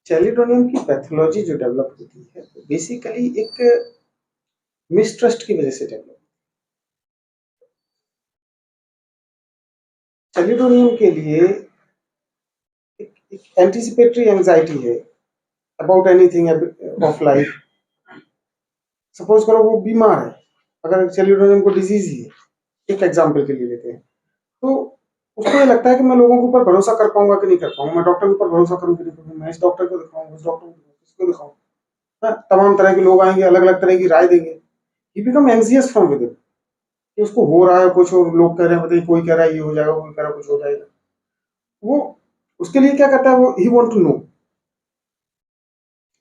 चैलिडोनियम की पैथोलॉजी जो डेवलप होती है बेसिकली एक मिसट्रस्ट की वजह से डेवलप। चैलिडोनियम के लिए एक एंटीसिपेटरी एंजाइटी है about anything of life. Suppose करो वो बीमार है, अगर चैलिडोनियम को डिजीज ही है, एक एग्जाम्पल के लिए लेते हैं, तो उसको ये लगता है कि मैं लोगों के ऊपर भरोसा कर पाऊंगा कि नहीं कर पाऊंगा, मैं डॉक्टर के ऊपर भरोसा करूँ कि नहीं करूँ, मैं इस डॉक्टर को दिखाऊँ, उस डॉक्टर को दिखाऊँ, किसको दिखाऊँ। हाँ, तमाम तरह के लोग आएंगे, अलग अलग तरह की राय देंगे। He become anxious from within कि उसको हो रहा है कुछ और लोग कह रहे हैं, बताइए कोई कह रहा है ये हो जाएगा, कोई कह रहा है कुछ हो जाएगा। वो उसके लिए क्या करता है, वो he want to know,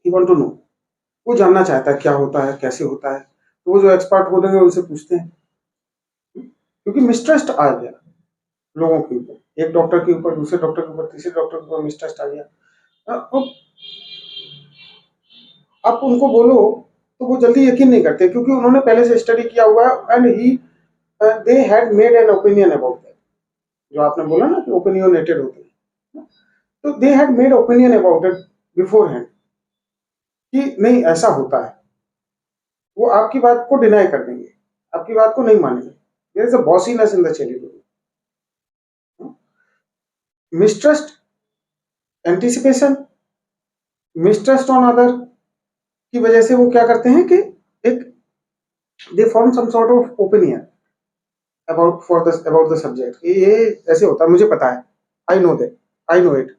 he want to know, वो जानना चाहता है क्या होता है, कैसे होता है। तो वो जो एक्सपर्ट होते हैं उनसे पूछते हैं, क्योंकि मिसट्रस्ट आ गया लोगों के ऊपर, एक डॉक्टर के ऊपर, दूसरे डॉक्टर के ऊपर, तीसरे डॉक्टर के ऊपर मिसट्रस्ट आ गया। अब आप उनको बोलो तो वो जल्दी यकीन नहीं करते, क्योंकि उन्होंने पहले से स्टडी किया हुआ है and he they had made an opinion about that. जो आपने बोला ना कि ओपिनियनेटेड होते हैं, तो they had made opinion about it before hand कि नहीं ऐसा होता है। वो आपकी बात को डिनाई कर देंगे, आपकी बात को नहीं मानेंगे। There is a bossiness in the charity. Mistrust, anticipation, mistrust on other की वजह से वो क्या करते हैं कि एक they form some sort of opinion about the subject. ये ऐसे होता है, मुझे पता है, I know that, I know it,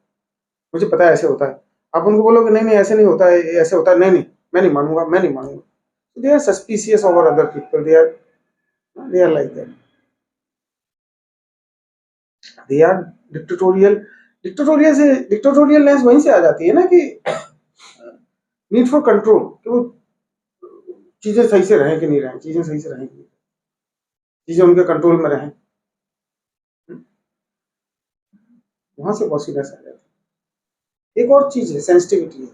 मुझे पता है ऐसे होता है। आप उनको बोलोगे नहीं नहीं ऐसे नहीं होता है, ये ऐसे होता है, नहीं नहीं मैं नहीं मानूंगा, मैं नहीं मानूंगा। They are suspicious over other people, they are like that, they are dictatorial. Dictatorialness वहीं से आ जाती है ना कि नीड फॉर कंट्रोल, कि वो चीजें सही से रहें कि नहीं रहें, चीजें सही से रहें कि नहीं, चीजें उनके कंट्रोल में रहें, वहां से पॉसिबल आ जाती है। एक और चीज है सेंसिटिविटी है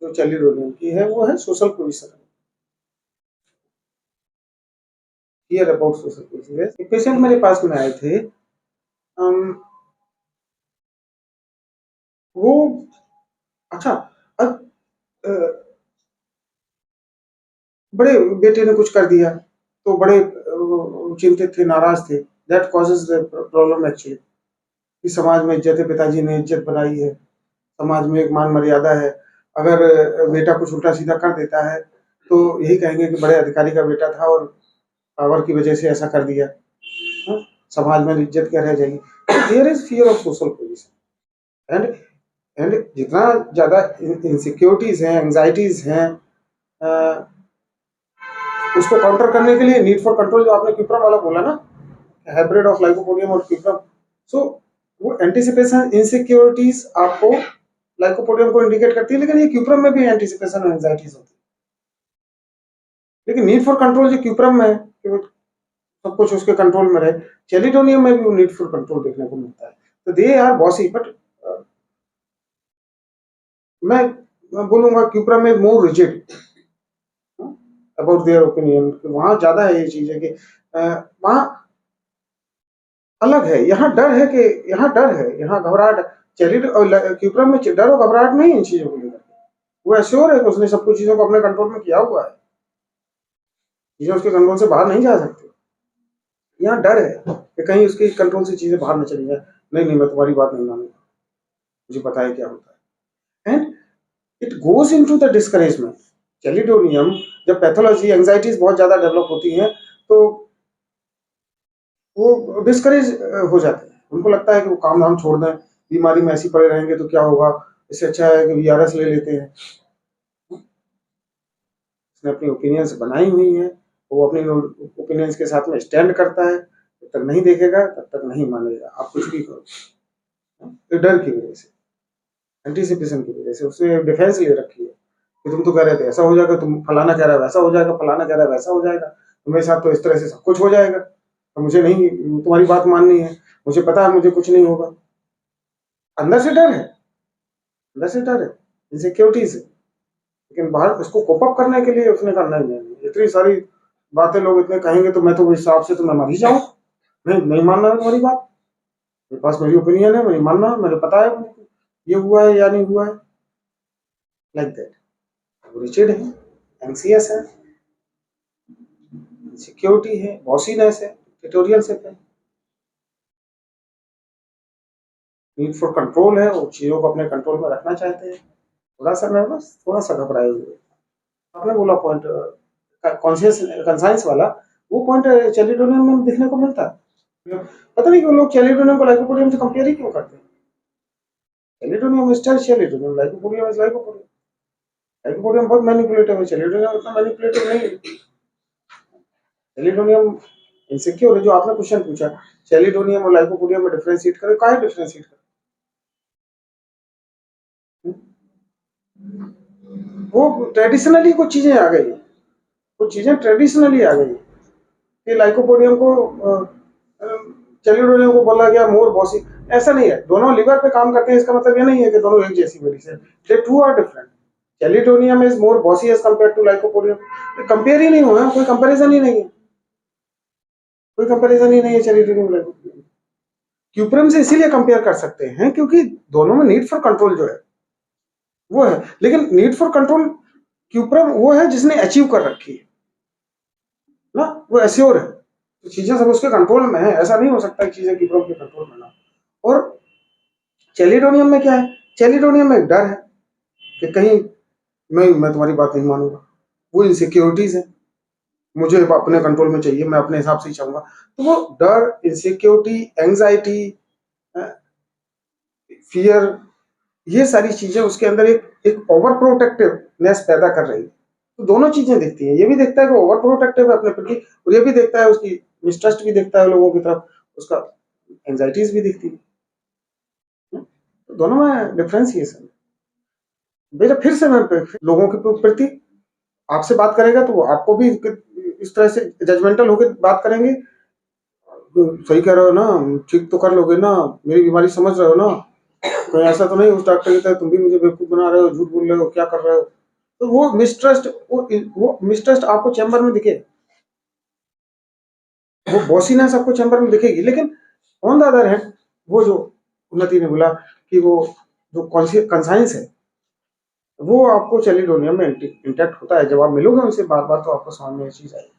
जो चैलिडोनियम की है, वो है social position, here about social position. एक पेशेंट मेरे पास में आए थे, वो अच्छा, अब बड़े बेटे ने कुछ कर दिया तो बड़े चिंतित थे, नाराज थे। That causes the problem actually, कि समाज में इज्जत है, पिताजी ने इज्जत बनाई है, समाज में एक मान मर्यादा है। अगर बेटा कुछ उल्टा सीधा कर देता है तो यही कहेंगे कि बड़े अधिकारी का बेटा था और पावर की वजह से ऐसा कर दिया। हाँ? समाज में इज्जत क्या रह जाएगी। There is fear of social position and जितना ज्यादा इनसिक्योरिटीज हैं, एंजाइटीज हैं, उसको काउंटर करने के लिए नीड फॉर कंट्रोल, जो आपने क्यूप्रम वाला बोला ना, हाइब्रिड ऑफ लाइकोपोडियम और क्यूप्रम, सो वो एंटिसिपेशन इनसिक्योरिटीज आपको लाइकोपोडियम को इंडिकेट करती है, लेकिन ये क्यूप्रम में भी एंटिसिपेशन और एंजाइटीज होती है। लेकिन नीड फॉर कंट्रोल जो क्यूप्रम में है कि वो सब कुछ उसके कंट्रोल में रहे, चैलिडोनियम में भी वो नीड फॉर कंट्रोल देखने को मिलता है। तो दे आर बॉसी, बट मैं बोलूंगा क्यूप्रम में मोर रिजिड अबाउट देयर ओपिनियन। वहां ज्यादा है ये चीज है कि वहां अलग है, यहाँ डर है कि यहाँ डर है, यहाँ घबराहट। चैरिटी और क्यूप्रम में डर और घबराहट नहीं है इन चीजों को लेकर। वो एश्योर है कि उसने सब कुछ चीजों को अपने कंट्रोल में किया हुआ है, चीजें उसके कंट्रोल से बाहर नहीं जा सकती। यहाँ डर है कि कहीं उसके कंट्रोल से चीजें बाहर न चली जाए। नहीं नहीं मैं तुम्हारी बात नहीं मानूंगा, मुझे पता है क्या होता है। And it goes into the discouragement. Chelidonium जब पैथोलॉजी एंजाइटीज बहुत ज्यादा डेवलप होती हैं तो वो डिस्करेज हो जाते हैं। उनको लगता है कि वो काम धाम छोड़ दें, बीमारी में ऐसे पड़े रहेंगे तो क्या होगा, इससे अच्छा है कि वीआरएस ले लेते हैं। उसने अपनी ओपिनियंस बनाई हुई है, वो अपनी ओपिनियंस के साथ में स्टैंड करता है, जब तक नहीं देखेगा तब तक नहीं मानेगा, आप कुछ भी करो। तो डर की वजह से, एंटीसिपेशन की वजह से उसने डिफेंस ले रखी है कि तुम तो कह रहे थे ऐसा हो जाएगा, तुम फलाना कह रहा है वैसा हो जाएगा, फलाना कह रहा है वैसा हो जाएगा, तुम्हारे साथ तो इस तरह से सब कुछ हो जाएगा, तो मुझे नहीं तुम्हारी बात माननी है, मुझे पता है मुझे कुछ नहीं होगा। अंदर से डर है, अंदर से डर है, इनसिक्योरिटी से। लेकिन बाहर उसको कोप अप करने के लिए उसने कहा नहीं नहीं, इतनी सारी बातें लोग इतने कहेंगे तो मैं तो उस हिसाब से तो मैं मर ही जाऊं, नहीं नहीं मानना है तुम्हारी बात, मेरे पास मेरी ओपिनियन है, मुझे मानना है, मुझे पता है ये हुआ है या नहीं हुआ है। Like that. वो रिजिड है, एंग्जियस है, सिक्योरिटी है, बॉसीनेस है, डिक्टेटोरियलशिप है, नीड फॉर कंट्रोल है, वो चीजों को अपने कंट्रोल में रखना चाहते हैं, थोड़ा सा नर्वस, थोड़ा सा घबराए हुए। आपने बोला पॉइंट कॉन्शियस कंसाइंस वाला, वो पॉइंट चैलिडोनियम में देखने को मिलता है। पता नहीं क्यों लोग चैलिडोनियम को लाइकोपोडियम से कंपेयर ही क्यों करते हैं। Chelidonium is chelidonium, lycopodium is lycopodium. Lycopodium बहुत मैनिपुलेटिव है, चैलिडोनियम उतना मैनिपुलेटिव नहीं है। चैलिडोनियम इनसिक्योर है। जो आपने क्वेश्चन पूछा, चैलिडोनियम और लाइकोपोडियम में डिफरेंशिएट करें, काहे डिफरेंशिएट करें? वो ट्रेडिशनली कुछ चीजें आ गई, कुछ चीजें ट्रेडिशनली आ गई कि लाइकोपोडियम को चैलिडोनियम को बोला गया मोर बॉसी। ऐसा नहीं है, दोनों लिवर पे काम करते हैं, इसका मतलब ये नहीं है कि दोनों एक जैसी medicine. They two are different. Chelidonium is more bossy as compare to lycopodium. Compare ही नहीं हुआ, कोई कंपैरिजन ही नहीं है, कोई कंपैरिजन ही नहीं है चैलिडोनियम लाइकोपोडियम। क्यूप्रम से इसीलिए कंपेयर कर सकते हैं क्योंकि दोनों में नीड फॉर कंट्रोल जो है वो है, लेकिन नीड फॉर कंट्रोल क्यूप्रम वो है जिसने अचीव कर रखी है ना, वो एश्योर है, तो चीजें सब उसके कंट्रोल में है। ऐसा नहीं हो सकता कि चीजें क्यूप्रम के कंट्रोल में ना। और चैलिडोनियम में क्या है, चैलिडोनियम में एक डर है कि कहीं मैं तुम्हारी बात नहीं मानूंगा, वो इनसिक्योरिटीज है, मुझे अपने कंट्रोल में चाहिए, मैं अपने हिसाब से ही चाहूंगा। तो वो डर, इनसिक्योरिटी, एंग्जाइटी, फियर, ये सारी चीजें उसके अंदर एक ओवर प्रोटेक्टिवनेस पैदा कर रही है। तो दोनों चीजें दिखती हैं, ये भी देखता है कि ओवर प्रोटेक्टिव है अपने प्रति, और ये भी देखता है उसकी मिसट्रस्ट भी दिखता है लोगों की तरफ, उसका एंजाइटीज भी दिखती है। तो दोनों में डिफरेंशिएशन। बेटा फिर से मैं लोगों के प्रति आपसे बात करेगा तो वो आपको भी इस तरह से जजमेंटल होकर बात करेंगे। सही कह रहे हो ना, ठीक तो कर लोगे ना, मेरी बीमारी समझ रहे हो ना, कहीं ऐसा तो नहीं उस डॉक्टर की तरह तुम भी मुझे बेवकूफ बना रहे हो, झूठ बोल रहे हो, क्या कर रहे हो। तो वो मिसट्रस्ट आपको चैम्बर में दिखे, वो बॉसीनेस आपको चैम्बर में दिखेगी। लेकिन ऑन द अदर हैंड, वो जो उन्नति ने बोला कि वो जो कंसाइंस है वो आपको चैलिडोनियम में इंटैक्ट होता है। जब आप मिलोगे उनसे बार बार तो आपको समझ में ये चीज आएगी।